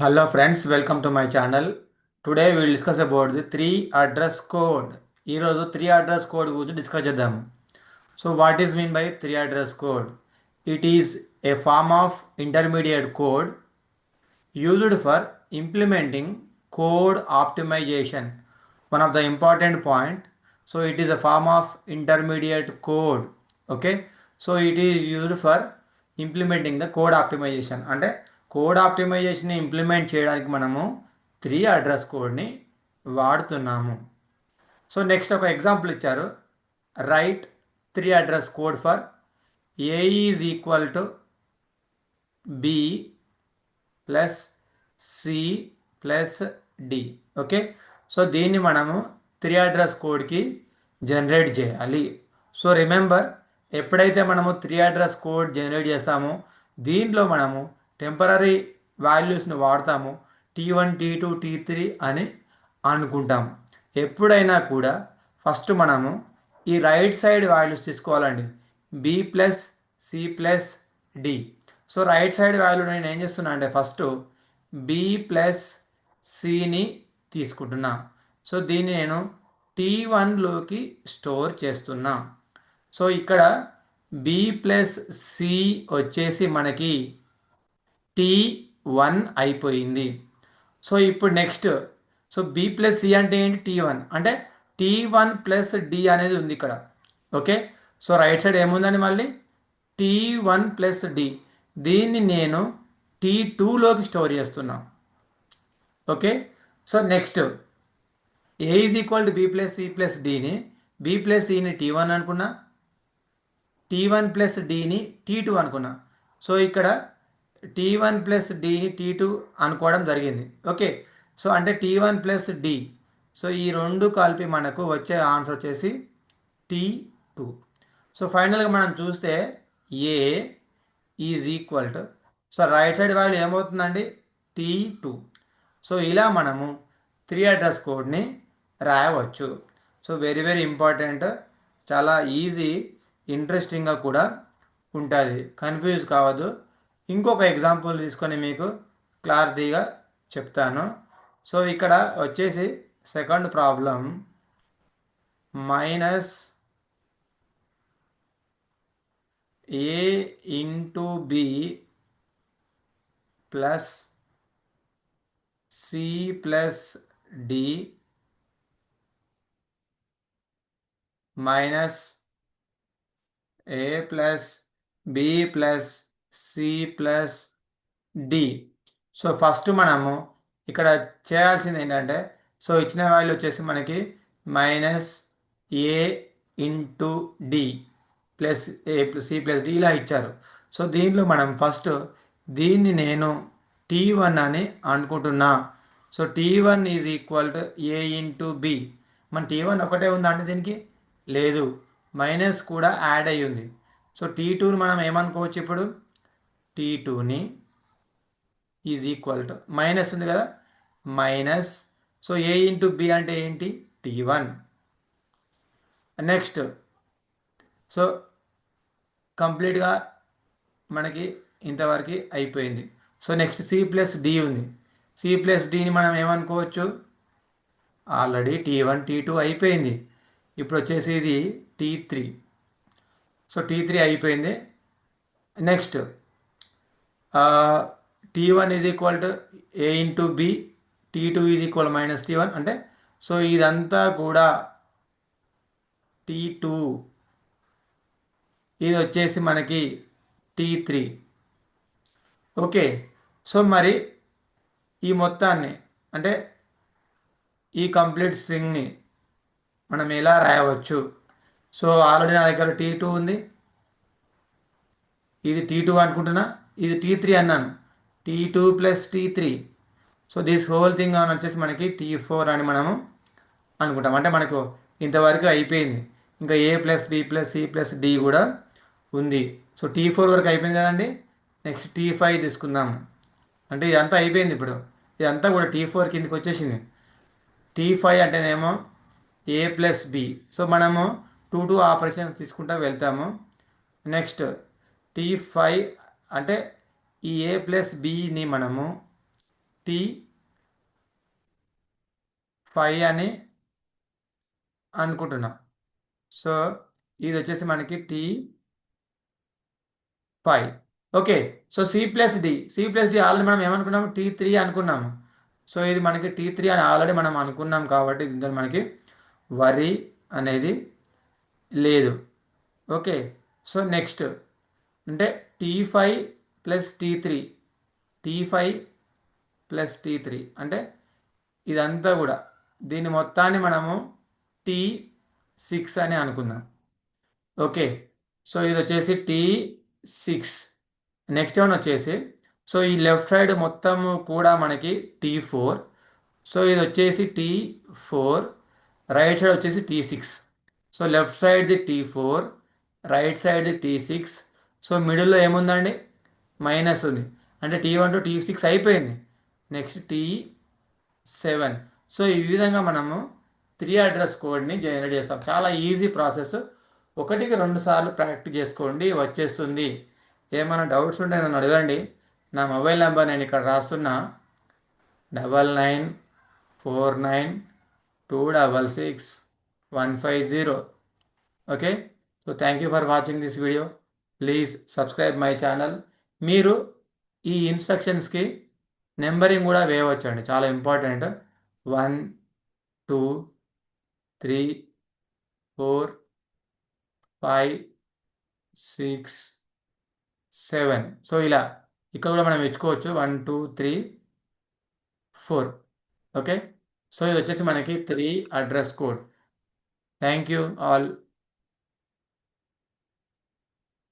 Hello friends, welcome to my channel. Today we will discuss about the three address code. ఈరోజు three address code గురించి discuss చేద్దాము. So what is mean by three address code? It is a form of intermediate code used for implementing code optimization. One of the important point. So it is a form of intermediate code. Okay. So it is used for implementing the code optimization. అంటే code optimization implement చేయడానికి మనము three address కోడ్ని వాడుతున్నాము. So next ఒక example ఇచ్చారు. Write three address code for a is equal to b plus c plus d. Okay. So దీన్ని మనము three address కోడ్కి జనరేట్ చేయాలి. సో రిమెంబర్, ఎప్పుడైతే మనము త్రీ అడ్రస్ కోడ్ జనరేట్ చేస్తామో దీంట్లో మనము టెంపరీ వాల్యూస్ని వాడతాము. T1 T2 T3 అని అనుకుంటాం. ఎప్పుడైనా కూడా ఫస్ట్ మనము ఈ రైట్ సైడ్ వాల్యూస్ తీసుకోవాలండి. B plus c plus d. So right side value నేను ఏం చేస్తున్నా అంటే ఫస్ట్ బి ప్లస్ సిని తీసుకుంటున్నా. సో దీన్ని నేను T1లోకి స్టోర్ చేస్తున్నా. సో ఇక్కడ బి ప్లస్ సి వచ్చేసి మనకి T1 అయిపోయింది. సో ఇప్పుడు next, so b plus c అంటే ఏంటి? T1 అంటే T1 ప్లస్ డి అనేది ఉంది ఇక్కడ. ఓకే. సో రైట్ సైడ్ ఏముందండి మళ్ళీ? T1 plus d. దీన్ని నేను T2లోకి స్టోర్ చేస్తున్నా. Okay. So next a is equal to b plus c plus డిని, బి ప్లస్ సిని T1 అనుకున్నా, T1 ప్లస్ డిని T2 అనుకున్నా. సో ఇక్కడ T1 ప్లస్ డిని T2 అనుకోవడం జరిగింది. ఓకే. సో అంటే T1 ప్లస్ డి. సో ఈ రెండు కలిపి మనకు వచ్చే ఆన్సర్ వచ్చేసి T2. సో ఫైనల్గా మనం చూస్తే a is equal to, so right side value ఏమవుతుందండి? T2. సో ఇలా మనము త్రీ అడ్రస్ కోడ్ని రాయవచ్చు. సో వెరీ వెరీ ఇంపార్టెంట్, చాలా ఈజీ, ఇంట్రెస్టింగ్గా కూడా ఉంటుంది. కన్ఫ్యూజ్ కావద్దు. ఇంకొక ఎగ్జాంపుల్ తీసుకొని మీకు క్లారిటీగా చెప్తాను. సో ఇక్కడ వచ్చేసి second problem, minus a into b plus c plus d minus a plus b plus c plus d. So first మనము ఇక్కడ చేయాల్సింది ఏంటంటే, సో ఇచ్చిన వాల్యూ వచ్చేసి మనకి minus a into d plus a plus c plus d ఇలా ఇచ్చారు. So దీనిలో మనం ఫస్ట్ దీన్ని నేను T1 అని అనుకుంటున్నా. So T1 is equal to a into b. మన T1 ఒకటే ఉందంటే దీనికి లేదు, మైనస్ కూడా యాడ్ అయ్యి ఉంది. సో T2ని మనం ఏమనుకోవచ్చు ఇప్పుడు? T2ని ఈజ్ ఈక్వల్ టు మైనస్ ఉంది కదా, minus, so a into b అంటే ఏంటి? T1. నెక్స్ట్, సో కంప్లీట్గా మనకి ఇంతవరకు అయిపోయింది. So next c plus d ఉంది. సి ప్లస్ డిని మనం ఏమనుకోవచ్చు? ఆల్రెడీ T1 T2 అయిపోయింది. ఇప్పుడు వచ్చేసి ఇది T3. సో T3 అయిపోయింది. Next T1 is equal to a into b, T2 is equal minus T1 అంటే, సో ఇదంతా కూడా T2, ఇది వచ్చేసి మనకి T3. ఓకే. సో మరి ఈ మొత్తాన్ని అంటే ఈ కంప్లీట్ స్ట్రింగ్ని మనం ఎలా రాయవచ్చు? సో ఆల్రెడీ నా దగ్గర T2 ఉంది, ఇది T2 అనుకుంటున్నా, ఇది T3 అన్నాను, T2 plus T3. So this whole thing అని వచ్చేసి మనకి T4 అని మనము అనుకుంటాం. అంటే మనకు ఇంతవరకు అయిపోయింది. ఇంకా a plus b plus c plus d కూడా ఉంది. సో T4 వరకు అయిపోయింది కదండి. నెక్స్ట్ T5 తీసుకుందాము. అంటే ఇదంతా అయిపోయింది. ఇప్పుడు ఇదంతా కూడా T4 కిందకి వచ్చేసింది. T5 అంటేనేమో ఏ ప్లస్ బి. సో మనము 2 ఆపరేషన్స్ తీసుకుంటూ వెళ్తాము. నెక్స్ట్ T5 అంటే ఈ ఏ ప్లస్ బిని మనము T5 అని అనుకుంటున్నాం. సో ఇది వచ్చేసి మనకి T5. Okay. So c plus d already మనం ఏమనుకున్నాము, T3 అనుకున్నాము. సో ఇది మనకి T3 అని ఆల్రెడీ మనం అనుకున్నాం కాబట్టి దీంతో మనకి వరి అనేది లేదు. ఓకే. సో నెక్స్ట్ అంటే T5 ప్లస్ T3 అంటే ఇదంతా కూడా దీని మొత్తాన్ని మనము T6 అని అనుకుందాం. ఓకే. సో ఇది వచ్చేసి T6. నెక్స్ట్ వన్ వచ్చేసి సో ఈ లెఫ్ట్ సైడ్ మొత్తము కూడా మనకి T4. సో ఇది వచ్చేసి T4, రైట్ సైడ్ వచ్చేసి T6. సో లెఫ్ట్ సైడ్ది T4, రైట్ సైడ్ది T6. సో మిడిల్లో ఏముందండి, మైనస్ ఉంది. అంటే T1 టు T6 అయిపోయింది. Next T7. సో ఈ విధంగా మనము 3 అడ్రస్ కోడ్ని జనరేట్ చేస్తాం. చాలా ఈజీ ప్రాసెస్. 1కి 2 సార్లు ప్రాక్టీస్ చేసుకోండి, వచ్చేస్తుంది. ఏమైనా డౌట్స్ ఉంటే నన్ను అడగండి. నా మొబైల్ నెంబర్ నేను ఇక్కడ రాస్తున్నా, 9949266150. Okay. So thank you for watching this video. Please subscribe my channel. మీరు ఈ ఇన్స్ట్రక్షన్స్కి నెంబరింగ్ కూడా వేయవచ్చండి, చాలా ఇంపార్టెంట్. 1 2 3 4 5 6 7. సో ఇలా ఇక్కడ కూడా మనం ఇచ్చుకోవచ్చు 1 2 3 4. ఓకే. సో ఇది వచ్చేసి మనకి 3 address code. Thank you all.